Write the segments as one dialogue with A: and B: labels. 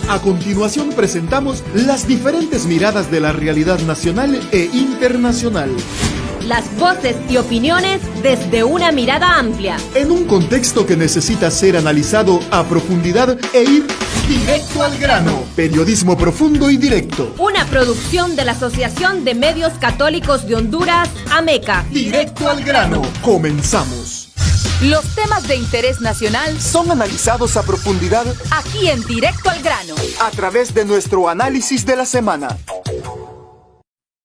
A: A continuación presentamos las diferentes miradas de la realidad nacional e internacional.
B: Las voces y opiniones desde una mirada amplia.
A: En un contexto que necesita ser analizado a profundidad e ir directo al grano. Periodismo profundo y directo.
B: Una producción de la Asociación de Medios Católicos de Honduras, AMECA.
A: Directo al grano. Comenzamos.
C: Los temas de interés nacional
A: Son analizados a profundidad
C: aquí en Directo al Grano,
A: a través de nuestro análisis de la semana.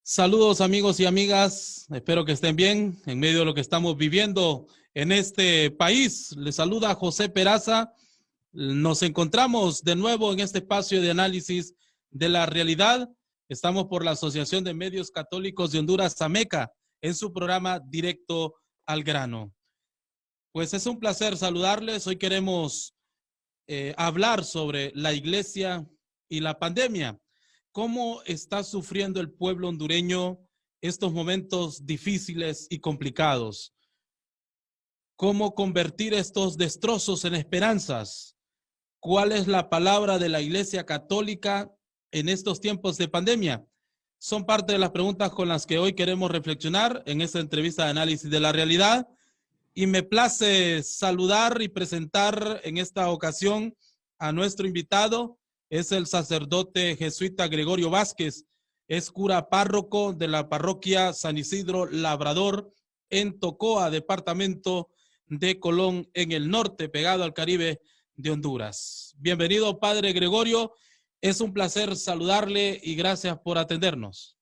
D: Saludos amigos y amigas, espero que estén bien en medio de lo que estamos viviendo en este país. Les saluda José Peraza. Nos encontramos de nuevo en este espacio de análisis de la realidad. Estamos por la Asociación de Medios Católicos de Honduras, AMECA, en su programa Directo al Grano. Pues es un placer saludarles. Hoy queremos hablar sobre la iglesia y la pandemia. ¿Cómo está sufriendo el pueblo hondureño estos momentos difíciles y complicados? ¿Cómo convertir estos destrozos en esperanzas? ¿Cuál es la palabra de la Iglesia Católica en estos tiempos de pandemia? Son parte de las preguntas con las que hoy queremos reflexionar en esta entrevista de análisis de la realidad. Y me place saludar y presentar en esta ocasión a nuestro invitado. Es el sacerdote jesuita Gregorio Vázquez. Es cura párroco de la parroquia San Isidro Labrador en Tocoa, departamento de Colón, en el norte, pegado al Caribe de Honduras. Bienvenido, Padre Gregorio. Es un placer saludarle y gracias por atendernos.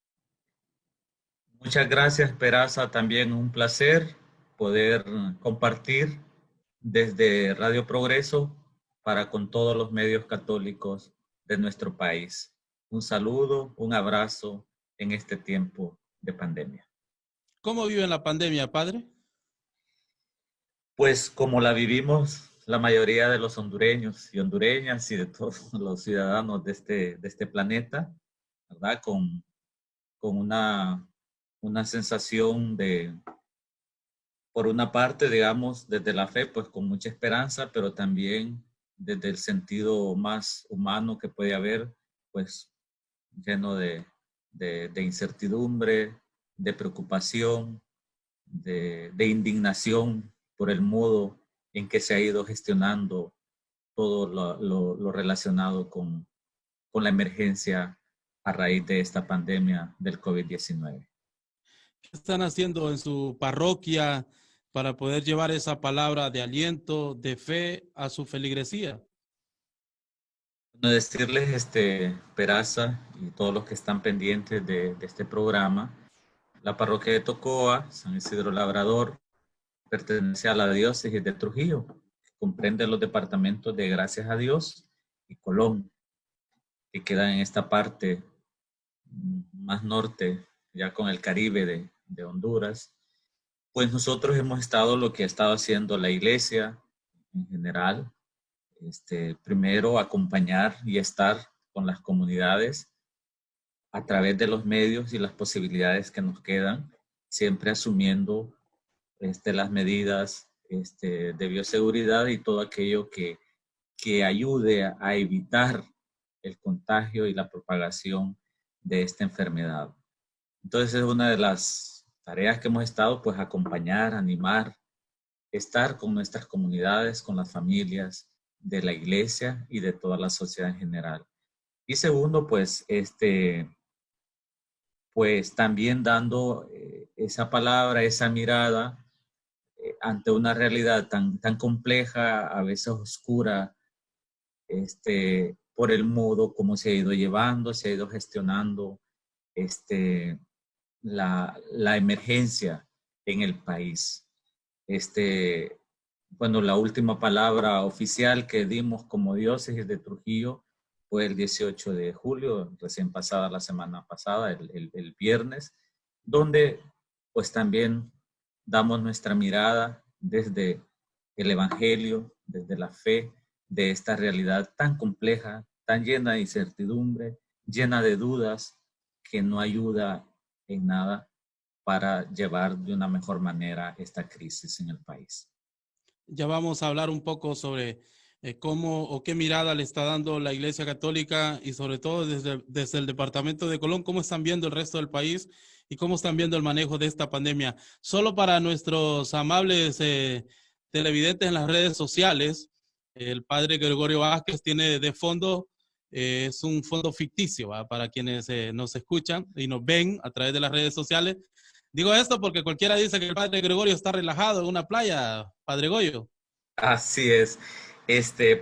E: Muchas gracias, Peraza. También un placer poder compartir desde Radio Progreso para con todos los medios católicos de nuestro país. Un saludo, un abrazo en este tiempo de pandemia.
D: ¿Cómo viven la pandemia, Padre?
E: Pues como la vivimos la mayoría de los hondureños y hondureñas y de todos los ciudadanos de este planeta, ¿verdad? Con una sensación de, por una parte, digamos, desde la fe, pues con mucha esperanza, pero también desde el sentido más humano que puede haber, pues lleno de incertidumbre, de preocupación, de indignación por el modo en que se ha ido gestionando todo lo relacionado con la emergencia a raíz de esta pandemia del COVID-19.
D: ¿Qué están haciendo en su parroquia para poder llevar esa palabra de aliento, de fe a su feligresía?
E: Bueno, decirles, Peraza y todos los que están pendientes de este programa, la parroquia de Tocoa, San Isidro Labrador, pertenece a la diócesis de Trujillo, que comprende los departamentos de Gracias a Dios y Colón, que quedan en esta parte más norte, ya con el Caribe de Honduras. Pues nosotros hemos estado lo que ha estado haciendo la iglesia en general, primero acompañar y estar con las comunidades a través de los medios y las posibilidades que nos quedan, siempre asumiendo las medidas de bioseguridad y todo aquello que ayude a evitar el contagio y la propagación de esta enfermedad. Entonces es una de las tareas que hemos estado, pues acompañar, animar, estar con nuestras comunidades, con las familias de la iglesia y de toda la sociedad en general. Y segundo, pues, pues también dando esa palabra, esa mirada ante una realidad tan compleja, a veces oscura, por el modo como se ha ido llevando, se ha ido gestionando la emergencia en el país. Bueno, la última palabra oficial que dimos como diócesis de Trujillo fue el 18 de julio, recién pasada la semana pasada, el viernes, donde pues también damos nuestra mirada desde el Evangelio, desde la fe, de esta realidad tan compleja, tan llena de incertidumbre, llena de dudas, que no ayuda en nada para llevar de una mejor manera esta crisis en el país.
D: Ya vamos a hablar un poco sobre cómo o qué mirada le está dando la Iglesia Católica y sobre todo desde el departamento de Colón, cómo están viendo el resto del país y cómo están viendo el manejo de esta pandemia. Solo para nuestros amables televidentes en las redes sociales, el padre Gregorio Vázquez tiene de fondo, es un fondo ficticio, ¿va? Para quienes nos escuchan y nos ven a través de las redes sociales. Digo esto porque cualquiera dice que el padre Gregorio está relajado en una playa, padre Goyo.
E: Así es.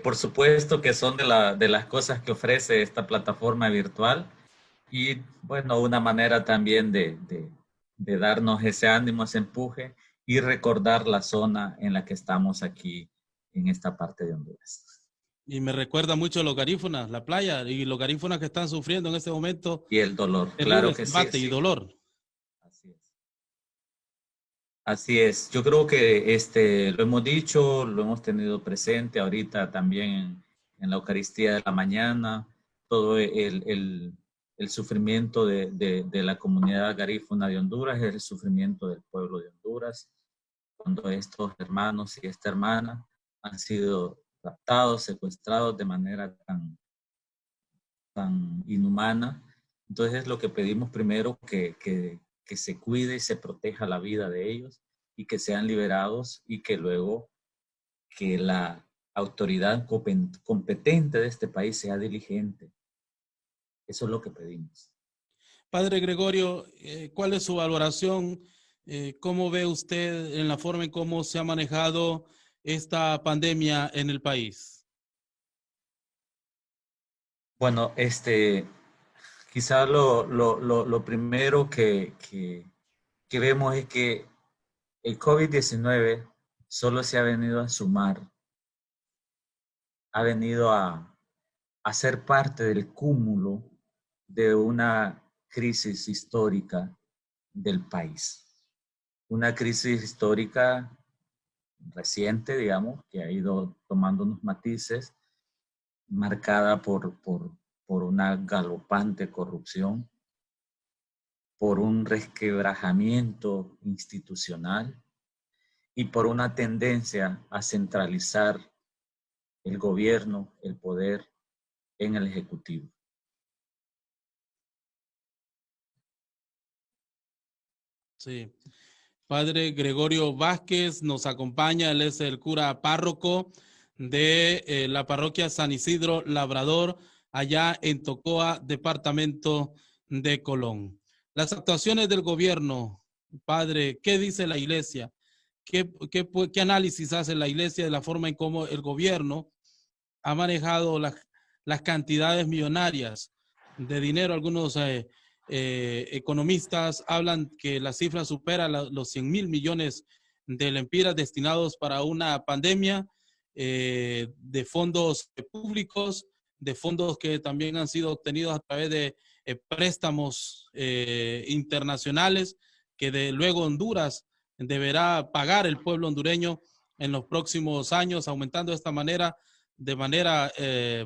E: Por supuesto que son de las cosas que ofrece esta plataforma virtual y, bueno, una manera también de darnos ese ánimo, ese empuje y recordar la zona en la que estamos aquí en esta parte de Honduras.
D: Y me recuerda mucho los garífunas, la playa y los garífunas que están sufriendo en este momento.
E: Y el dolor, claro que sí.
D: Y dolor.
E: Así es. Así es. Yo creo que lo hemos dicho, lo hemos tenido presente ahorita también en la Eucaristía de la mañana, todo el sufrimiento de la comunidad garífuna de Honduras, el sufrimiento del pueblo de Honduras, cuando estos hermanos y esta hermana han sido raptados, secuestrados de manera tan inhumana. Entonces lo que pedimos primero que se cuide y se proteja la vida de ellos y que sean liberados y que luego que la autoridad competente de este país sea diligente. Eso es lo que pedimos.
D: Padre Gregorio, ¿cuál es su valoración? ¿Cómo ve usted en la forma en cómo se ha manejado esta pandemia en el país?
E: Bueno, quizá lo primero que vemos es que el COVID-19 solo se ha venido a sumar, ha venido a ser parte del cúmulo de una crisis histórica del país. Una crisis histórica reciente, digamos, que ha ido tomando unos matices, marcada por una galopante corrupción, por un resquebrajamiento institucional y por una tendencia a centralizar el gobierno, el poder en el Ejecutivo.
D: Sí. Padre Gregorio Vázquez nos acompaña, él es el cura párroco de la parroquia San Isidro Labrador, allá en Tocoa, departamento de Colón. Las actuaciones del gobierno, padre, ¿qué dice la iglesia? ¿Qué análisis hace la iglesia de la forma en cómo el gobierno ha manejado las cantidades millonarias de dinero? Algunos economistas hablan que la cifra supera los 100,000 millones de lempiras destinados para una pandemia, de fondos públicos, de fondos que también han sido obtenidos a través de préstamos internacionales que luego Honduras deberá pagar el pueblo hondureño en los próximos años, aumentando de manera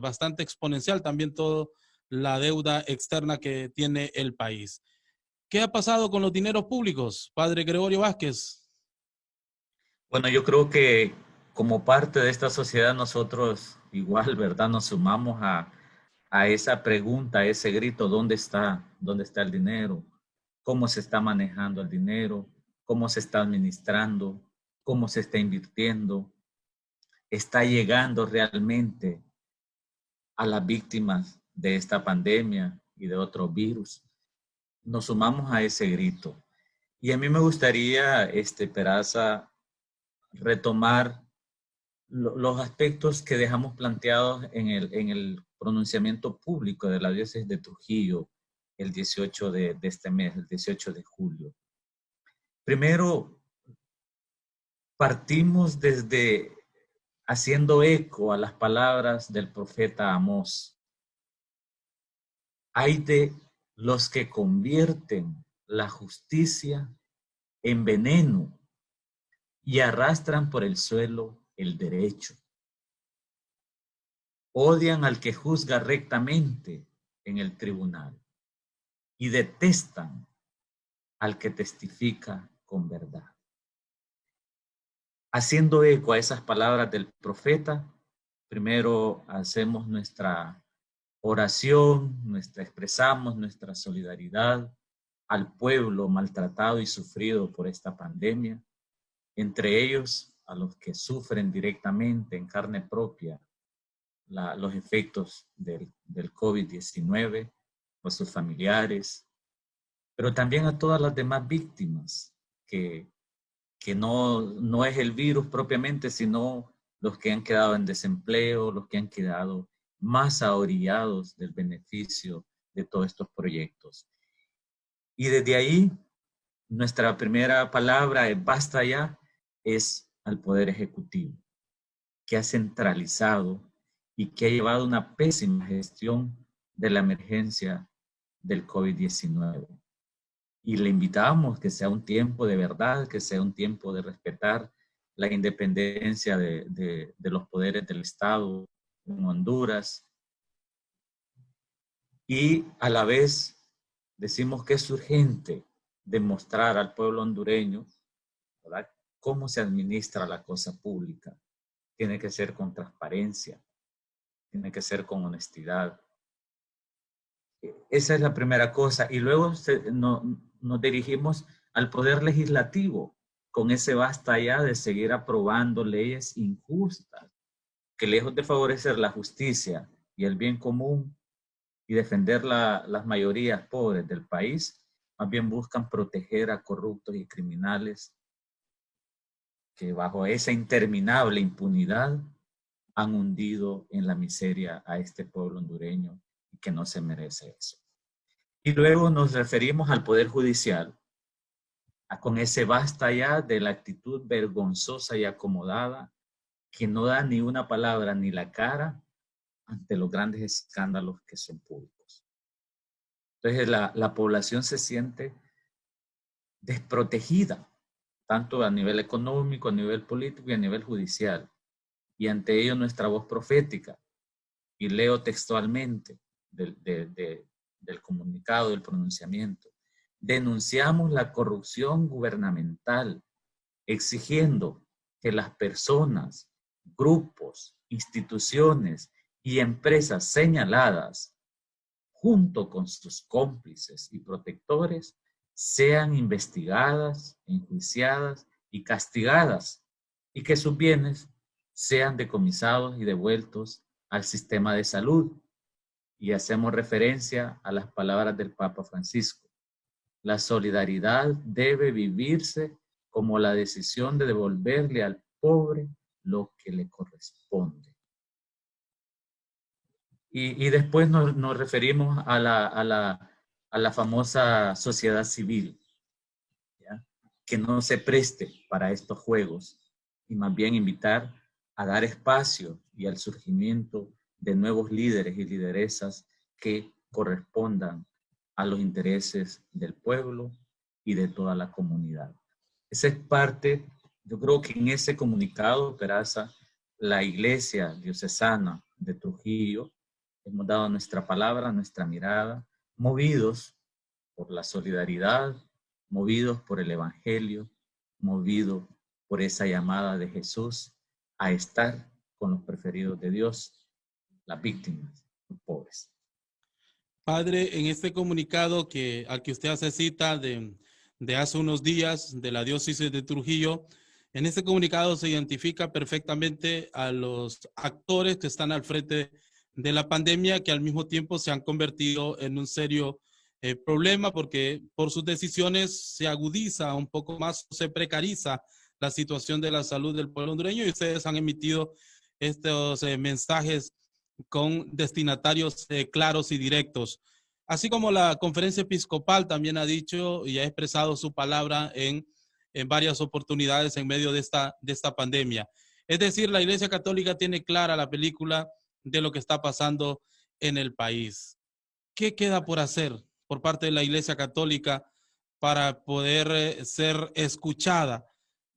D: bastante exponencial también toda la deuda externa que tiene el país. ¿Qué ha pasado con los dineros públicos, padre Gregorio Vázquez?
E: Bueno, yo creo que como parte de esta sociedad nosotros igual, ¿verdad? Nos sumamos a esa pregunta, a ese grito, ¿dónde está el dinero? ¿Cómo se está manejando el dinero? ¿Cómo se está administrando? ¿Cómo se está invirtiendo? ¿Está llegando realmente a las víctimas de esta pandemia y de otros virus? Nos sumamos a ese grito. Y a mí me gustaría, Peraza, retomar los aspectos que dejamos planteados en el pronunciamiento público de la diócesis de Trujillo el 18 de este mes, el 18 de julio. Primero, partimos desde haciendo eco a las palabras del profeta Amós. Hay de los que convierten la justicia en veneno y arrastran por el suelo el derecho. Odian al que juzga rectamente en el tribunal y detestan al que testifica con verdad. Haciendo eco a esas palabras del profeta, primero hacemos nuestra oración, expresamos nuestra solidaridad al pueblo maltratado y sufrido por esta pandemia, entre ellos a los que sufren directamente en carne propia los efectos del COVID-19, a sus familiares, pero también a todas las demás víctimas que no es el virus propiamente, sino los que han quedado en desempleo, los que han quedado más ahorillados del beneficio de todos estos proyectos. Y desde ahí, nuestra primera palabra es basta ya, es al Poder Ejecutivo, que ha centralizado y que ha llevado una pésima gestión de la emergencia del COVID-19. Y le invitamos que sea un tiempo de verdad, que sea un tiempo de respetar la independencia de los poderes del Estado en Honduras. Y a la vez decimos que es urgente demostrar al pueblo hondureño, ¿verdad?, cómo se administra la cosa pública. Tiene que ser con transparencia, tiene que ser con honestidad. Esa es la primera cosa. Y luego nos dirigimos al Poder Legislativo con ese basta ya de seguir aprobando leyes injustas, que lejos de favorecer la justicia y el bien común y defender las mayorías pobres del país, más bien buscan proteger a corruptos y criminales que bajo esa interminable impunidad han hundido en la miseria a este pueblo hondureño y que no se merece eso. Y luego nos referimos al Poder Judicial, con ese basta ya de la actitud vergonzosa y acomodada que no da ni una palabra ni la cara ante los grandes escándalos que son públicos. Entonces la población se siente desprotegida, tanto a nivel económico, a nivel político y a nivel judicial. Y ante ello nuestra voz profética, y leo textualmente del comunicado, del pronunciamiento: denunciamos la corrupción gubernamental, exigiendo que las personas, grupos, instituciones y empresas señaladas, junto con sus cómplices y protectores, sean investigadas, enjuiciadas y castigadas, y que sus bienes sean decomisados y devueltos al sistema de salud. Y hacemos referencia a las palabras del Papa Francisco: la solidaridad debe vivirse como la decisión de devolverle al pobre lo que le corresponde. Y después nos referimos a la famosa sociedad civil, ¿ya?, que no se preste para estos juegos, y más bien invitar a dar espacio y al surgimiento de nuevos líderes y lideresas que correspondan a los intereses del pueblo y de toda la comunidad. Esa es parte, yo creo que en ese comunicado, Peraza, la Iglesia Diocesana de Trujillo, hemos dado nuestra palabra, nuestra mirada, movidos por la solidaridad, movidos por el Evangelio, movidos por esa llamada de Jesús a estar con los preferidos de Dios, las víctimas, los pobres.
D: Padre, en este comunicado al que usted hace cita de hace unos días de la diócesis de Trujillo, en este comunicado se identifica perfectamente a los actores que están al frente de la pandemia, que al mismo tiempo se han convertido en un serio problema, porque por sus decisiones se agudiza un poco más, se precariza la situación de la salud del pueblo hondureño, y ustedes han emitido estos mensajes con destinatarios claros y directos. Así como la Conferencia Episcopal también ha dicho y ha expresado su palabra en varias oportunidades en medio de esta pandemia. Es decir, la Iglesia Católica tiene clara la película de lo que está pasando en el país. ¿Qué queda por hacer por parte de la Iglesia Católica para poder ser escuchada?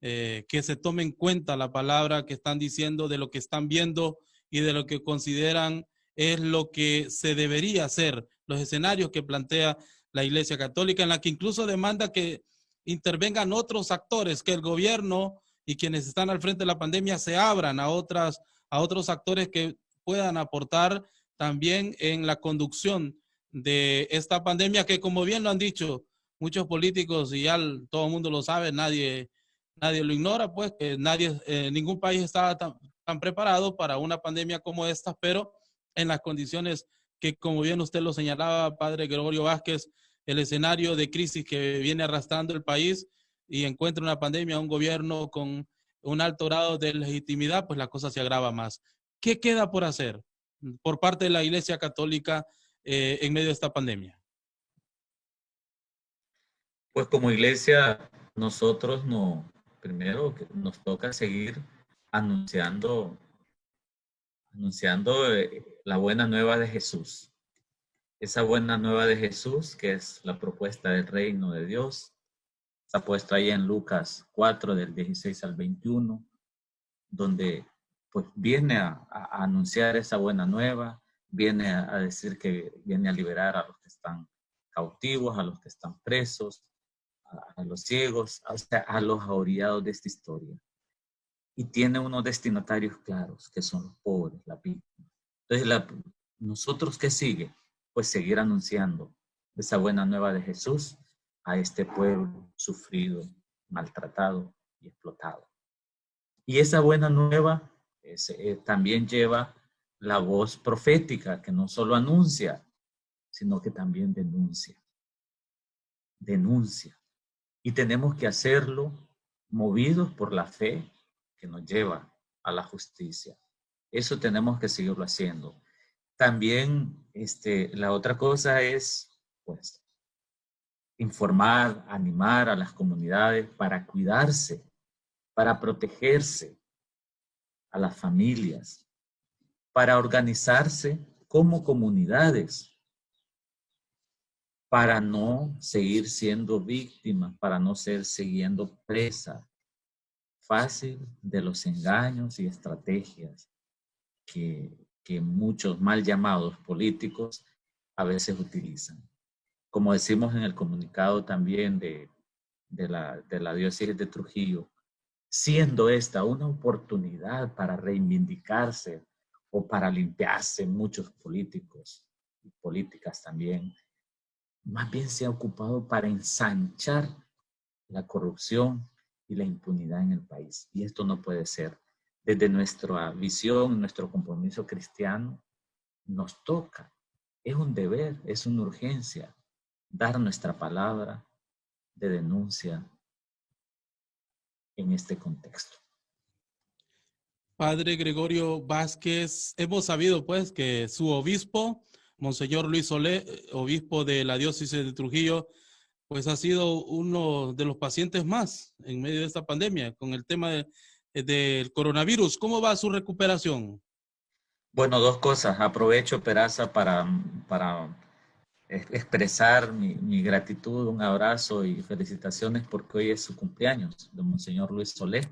D: Que se tome en cuenta la palabra que están diciendo, de lo que están viendo y de lo que consideran es lo que se debería hacer, los escenarios que plantea la Iglesia Católica, en la que incluso demanda que intervengan otros actores, que el gobierno y quienes están al frente de la pandemia se abran a otras a otros actores que puedan aportar también en la conducción de esta pandemia que, como bien lo han dicho muchos políticos y ya todo el mundo lo sabe, nadie lo ignora, pues que ningún país estaba tan preparado para una pandemia como esta, pero en las condiciones que, como bien usted lo señalaba, padre Gregorio Vázquez, el escenario de crisis que viene arrastrando el país y encuentra una pandemia, un gobierno con un alto grado de legitimidad, pues la cosa se agrava más. ¿Qué queda por hacer por parte de la Iglesia Católica en medio de esta pandemia?
E: Pues como iglesia, nosotros primero nos toca seguir anunciando la buena nueva de Jesús. Esa buena nueva de Jesús, que es la propuesta del reino de Dios, está puesta ahí en Lucas 4, del 16 al 21, donde pues viene a anunciar esa buena nueva, viene a decir que viene a liberar a los que están cautivos, a los que están presos, a los ciegos, o sea, a los ahorcados de esta historia. Y tiene unos destinatarios claros, que son los pobres, la víctima. Entonces, ¿nosotros qué sigue? Pues seguir anunciando esa buena nueva de Jesús a este pueblo sufrido, maltratado y explotado. Y esa buena nueva también lleva la voz profética, que no solo anuncia, sino que también denuncia. Denuncia. Y tenemos que hacerlo movidos por la fe que nos lleva a la justicia. Eso tenemos que seguirlo haciendo. También la otra cosa es, pues, informar, animar a las comunidades para cuidarse, para protegerse, a las familias, para organizarse como comunidades, para no seguir siendo víctimas, para no ser siguiendo presa fácil de los engaños y estrategias que muchos mal llamados políticos a veces utilizan. Como decimos en el comunicado también de la diócesis de Trujillo, siendo esta una oportunidad para reivindicarse o para limpiarse muchos políticos y políticas también, más bien se ha ocupado para ensanchar la corrupción y la impunidad en el país. Y esto no puede ser. Desde nuestra visión, nuestro compromiso cristiano, nos toca, es un deber, es una urgencia, dar nuestra palabra de denuncia en este contexto.
D: Padre Gregorio Vázquez, hemos sabido pues que su obispo, Monseñor Luis Solé, obispo de la diócesis de Trujillo, pues ha sido uno de los pacientes más en medio de esta pandemia con el tema del coronavirus. ¿Cómo va su recuperación?
E: Bueno, dos cosas. Aprovecho, Peraza, para expresar mi gratitud, un abrazo y felicitaciones porque hoy es su cumpleaños de Monseñor Luis Solé.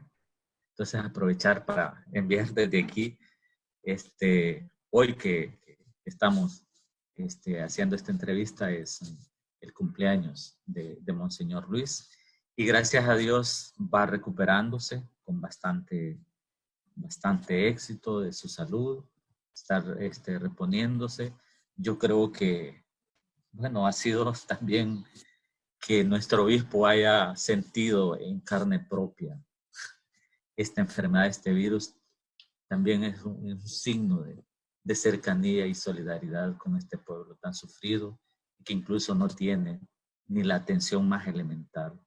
E: Entonces, aprovechar para enviar desde aquí, hoy que estamos haciendo esta entrevista, es el cumpleaños de Monseñor Luis. Y gracias a Dios va recuperándose con bastante éxito de su salud, está reponiéndose. Yo creo que, bueno, ha sido también que nuestro obispo haya sentido en carne propia esta enfermedad, este virus, también es un signo de cercanía y solidaridad con este pueblo tan sufrido, que incluso no tiene ni la atención más elemental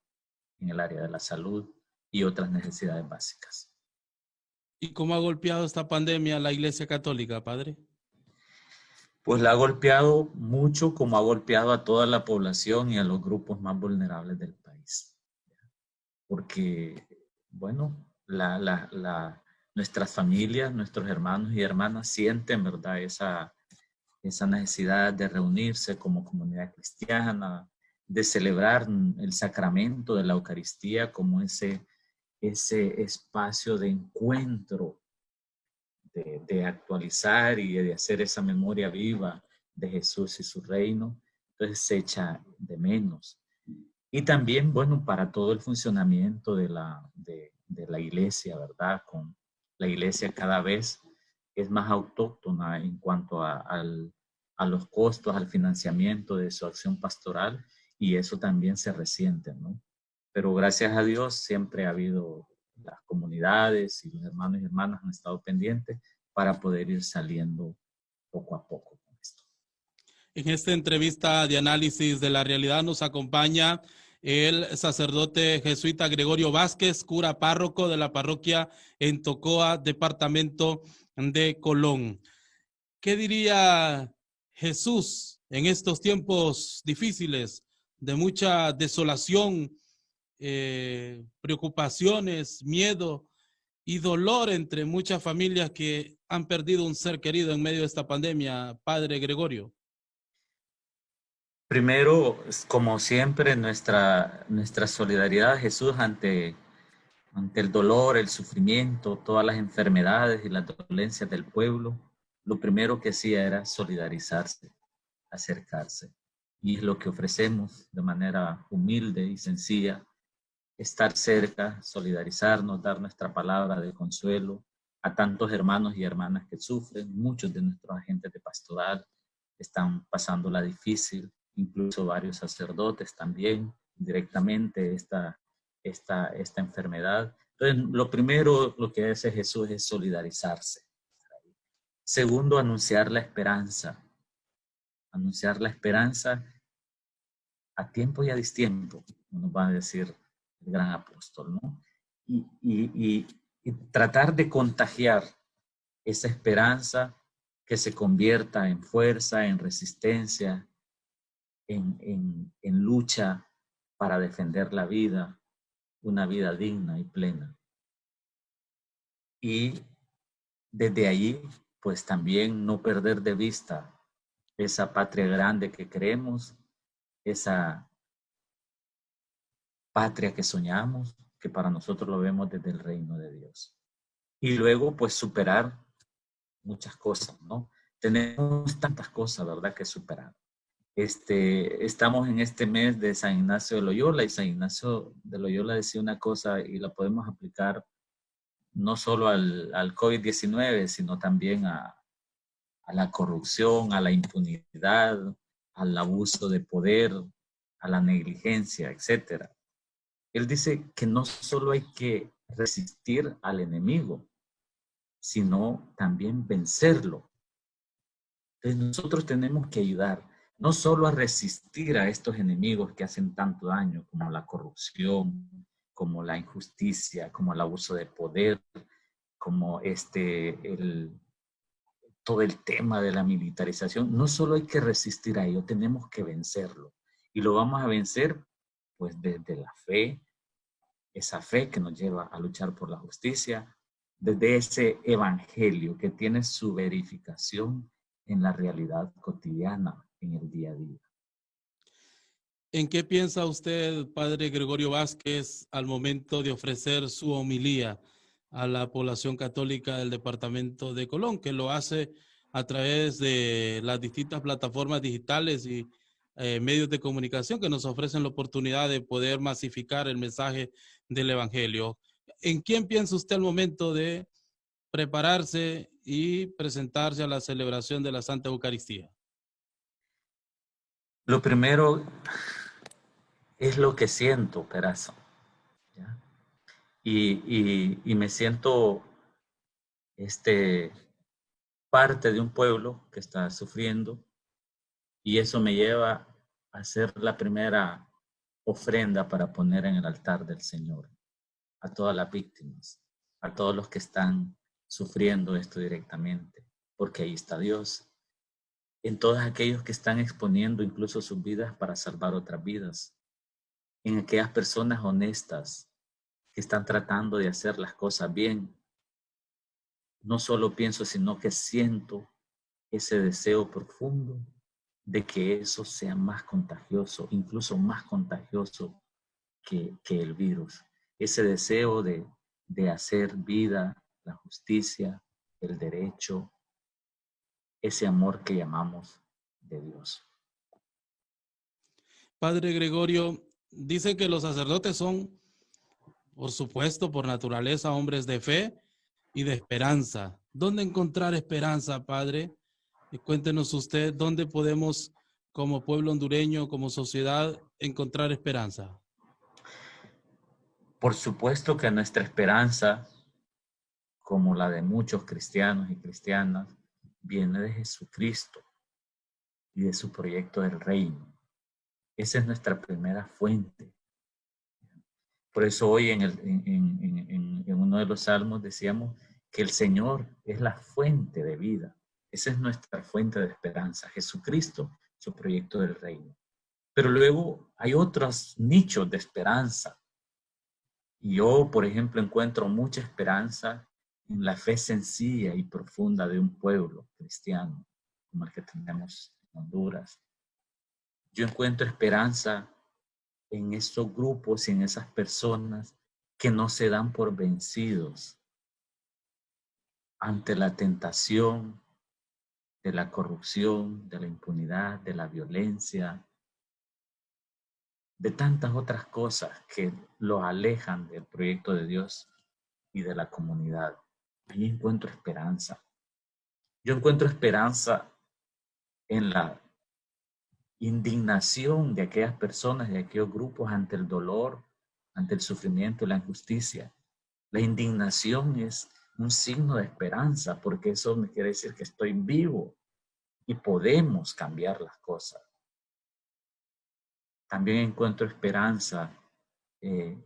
E: en el área de la salud y otras necesidades básicas.
D: ¿Y cómo ha golpeado esta pandemia a la Iglesia Católica, padre?
E: Pues la ha golpeado mucho, como ha golpeado a toda la población y a los grupos más vulnerables del país. Porque, bueno, nuestras familias, nuestros hermanos y hermanas sienten, ¿verdad?, esa necesidad de reunirse como comunidad cristiana, de celebrar el sacramento de la Eucaristía como ese espacio de encuentro, de actualizar y de hacer esa memoria viva de Jesús y su reino. Entonces se echa de menos. Y también, bueno, para todo el funcionamiento de la iglesia, ¿verdad? Con la iglesia cada vez es más autóctona en cuanto a los costos, al financiamiento de su acción pastoral, y eso también se resiente, ¿no? Pero gracias a Dios siempre ha habido las comunidades y los hermanos y hermanas han estado pendientes para poder ir saliendo poco a poco con esto.
D: En esta entrevista de análisis de la realidad nos acompaña el sacerdote jesuita Gregorio Vázquez, cura párroco de la parroquia en Tocoa, departamento de Colón. ¿Qué diría Jesús en estos tiempos difíciles de mucha desolación, preocupaciones, miedo y dolor entre muchas familias que han perdido un ser querido en medio de esta pandemia, Padre Gregorio?
E: Primero, como siempre, nuestra solidaridad a Jesús ante el dolor, el sufrimiento, todas las enfermedades y las dolencias del pueblo. Lo primero que hacía era solidarizarse, acercarse. Y es lo que ofrecemos de manera humilde y sencilla, estar cerca, solidarizarnos, dar nuestra palabra de consuelo a tantos hermanos y hermanas que sufren. Muchos de nuestros agentes de pastoral están pasándola difícil, incluso varios sacerdotes también, directamente esta enfermedad. Entonces, lo primero lo que hace Jesús es solidarizarse. Segundo, anunciar la esperanza. Anunciar la esperanza a tiempo y a destiempo, nos va a decir el gran apóstol, ¿no? Y tratar de contagiar esa esperanza que se convierta en fuerza, en resistencia, en lucha para defender la vida, una vida digna y plena. Y desde allí, pues también no perder de vista esa patria grande que queremos, esa patria que soñamos, que para nosotros lo vemos desde el reino de Dios. Y luego, pues, superar muchas cosas, ¿no? Tenemos tantas cosas, ¿verdad?, que superar. Estamos en este mes de San Ignacio de Loyola, y San Ignacio de Loyola decía una cosa, y la podemos aplicar no solo al COVID-19, sino también a la corrupción, a la impunidad, al abuso de poder, a la negligencia, etc. Él dice que no solo hay que resistir al enemigo, sino también vencerlo. Entonces nosotros tenemos que ayudar no solo a resistir a estos enemigos que hacen tanto daño, como la corrupción, como la injusticia, como el abuso de poder, como todo el tema de la militarización. No solo hay que resistir a ello, tenemos que vencerlo. Y lo vamos a vencer pues desde la fe, esa fe que nos lleva a luchar por la justicia, desde ese evangelio que tiene su verificación en la realidad cotidiana, en el día a día.
D: ¿En qué piensa usted, Padre Gregorio Vázquez, al momento de ofrecer su homilía a la población católica del departamento de Colón, que lo hace a través de las distintas plataformas digitales y medios de comunicación que nos ofrecen la oportunidad de poder masificar el mensaje del Evangelio? ¿En quién piensa usted al momento de prepararse y presentarse a la celebración de la Santa Eucaristía?
E: Lo primero es lo que siento, Peraza, ¿ya? Y me siento parte de un pueblo que está sufriendo, y eso me lleva a hacer la primera ofrenda para poner en el altar del Señor a todas las víctimas, a todos los que están sufriendo esto directamente, porque ahí está Dios. En todos aquellos que están exponiendo incluso sus vidas para salvar otras vidas, en aquellas personas honestas que están tratando de hacer las cosas bien. No solo pienso, sino que siento ese deseo profundo de que eso sea más contagioso, incluso más contagioso que el virus. Ese deseo de hacer vida, la justicia, el derecho, ese amor que llamamos de Dios.
D: Padre Gregorio, dice que los sacerdotes son, por supuesto, por naturaleza, hombres de fe y de esperanza. ¿Dónde encontrar esperanza, Padre? Cuéntenos usted, ¿dónde podemos, como pueblo hondureño, como sociedad, encontrar esperanza?
E: Por supuesto que nuestra esperanza, como la de muchos cristianos y cristianas, viene de Jesucristo y de su proyecto del reino. Esa es nuestra primera fuente. Por eso hoy en uno de los salmos decíamos que el Señor es la fuente de vida. Esa es nuestra fuente de esperanza, Jesucristo, su proyecto del reino. Pero luego hay otros nichos de esperanza. Y yo, por ejemplo, encuentro mucha esperanza en la fe sencilla y profunda de un pueblo cristiano, como el que tenemos en Honduras. Yo encuentro esperanza en esos grupos y en esas personas que no se dan por vencidos ante la tentación de la corrupción, de la impunidad, de la violencia, de tantas otras cosas que los alejan del proyecto de Dios y de la comunidad. Ahí encuentro esperanza. Yo encuentro esperanza en la indignación de aquellas personas, de aquellos grupos ante el dolor, ante el sufrimiento y la injusticia. La indignación es un signo de esperanza, porque eso me quiere decir que estoy vivo y podemos cambiar las cosas. También encuentro esperanza en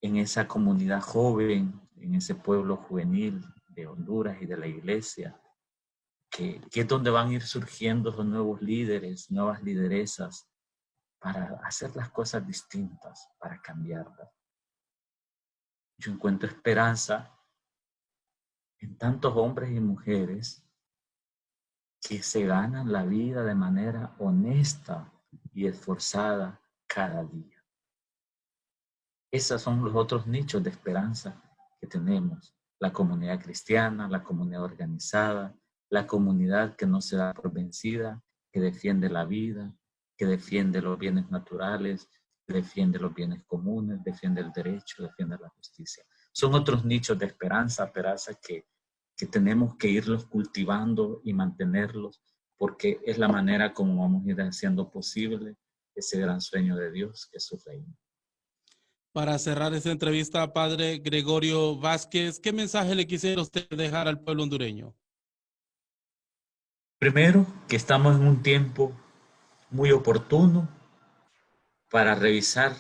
E: esa comunidad joven, en ese pueblo juvenil de Honduras y de la iglesia, que es donde van a ir surgiendo los nuevos líderes, nuevas lideresas, para hacer las cosas distintas, para cambiarlas. Yo encuentro esperanza en tantos hombres y mujeres que se ganan la vida de manera honesta y esforzada cada día. Esos son los otros nichos de esperanza que tenemos. La comunidad cristiana, la comunidad organizada, la comunidad que no se da por vencida, que defiende la vida, que defiende los bienes naturales, que defiende los bienes comunes, defiende el derecho, defiende la justicia. Son otros nichos de esperanza, Peraza, que tenemos que irlos cultivando y mantenerlos, porque es la manera como vamos a ir haciendo posible ese gran sueño de Dios, que es su reino.
D: Para cerrar esta entrevista, Padre Gregorio Vázquez, ¿qué mensaje le quisiera usted dejar al pueblo hondureño?
E: Primero, que estamos en un tiempo muy oportuno para revisar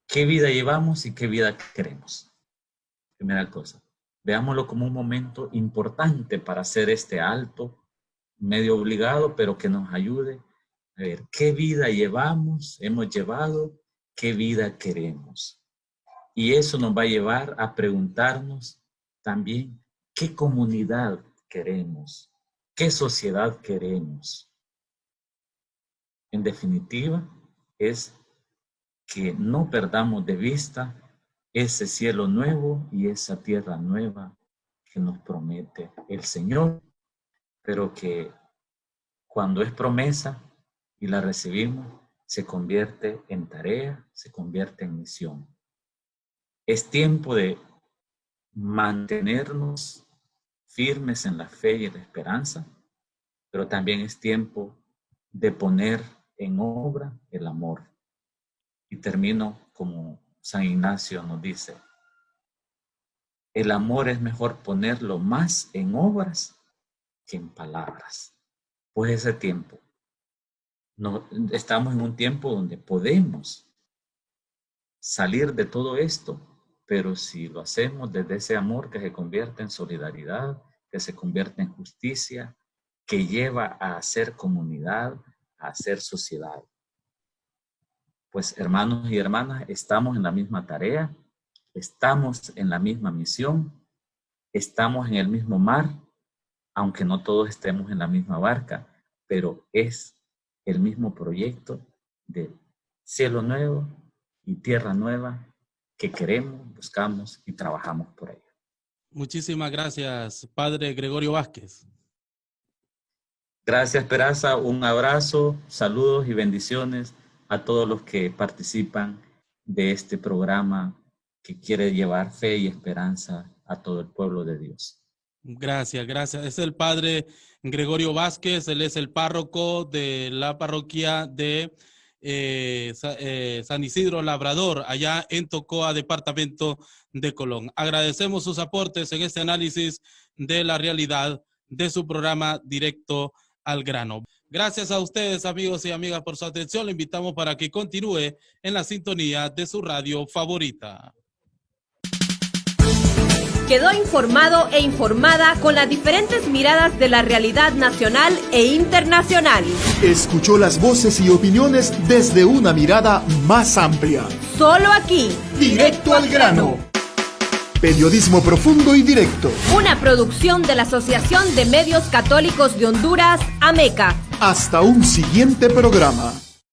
E: qué vida llevamos y qué vida queremos. Primera cosa, veámoslo como un momento importante para hacer este alto, medio obligado, pero que nos ayude a ver qué vida hemos llevado, qué vida queremos. Y eso nos va a llevar a preguntarnos también qué comunidad queremos, qué sociedad queremos. En definitiva, es que no perdamos de vista ese cielo nuevo y esa tierra nueva que nos promete el Señor, pero que cuando es promesa y la recibimos, se convierte en tarea, se convierte en misión. Es tiempo de mantenernos firmes en la fe y en la esperanza, pero también es tiempo de poner en obra el amor. Y termino como San Ignacio nos dice, el amor es mejor ponerlo más en obras que en palabras. Pues ese tiempo, estamos en un tiempo donde podemos salir de todo esto, pero si lo hacemos desde ese amor que se convierte en solidaridad, que se convierte en justicia, que lleva a hacer comunidad, a hacer sociedad. Pues hermanos y hermanas, estamos en la misma tarea, estamos en la misma misión, estamos en el mismo mar, aunque no todos estemos en la misma barca, pero es el mismo proyecto de cielo nuevo y tierra nueva que queremos, buscamos y trabajamos por ello.
D: Muchísimas gracias, Padre Gregorio Vázquez.
E: Gracias, Peraza. Un abrazo, saludos y bendiciones a todos los que participan de este programa que quiere llevar fe y esperanza a todo el pueblo de Dios.
D: Gracias, gracias. Es el padre Gregorio Vázquez, él es el párroco de la parroquia de San Isidro Labrador, allá en Tocoa, departamento de Colón. Agradecemos sus aportes en este análisis de la realidad de su programa Directo al Grano. Gracias a ustedes, amigos y amigas, por su atención. Le invitamos para que continúe en la sintonía de su radio favorita.
B: Quedó informado e informada con las diferentes miradas de la realidad nacional e internacional.
A: Escuchó las voces y opiniones desde una mirada más amplia.
B: Solo aquí,
A: Directo al Grano. Periodismo profundo y directo.
B: Una producción de la Asociación de Medios Católicos de Honduras, AMECA.
A: Hasta un siguiente programa.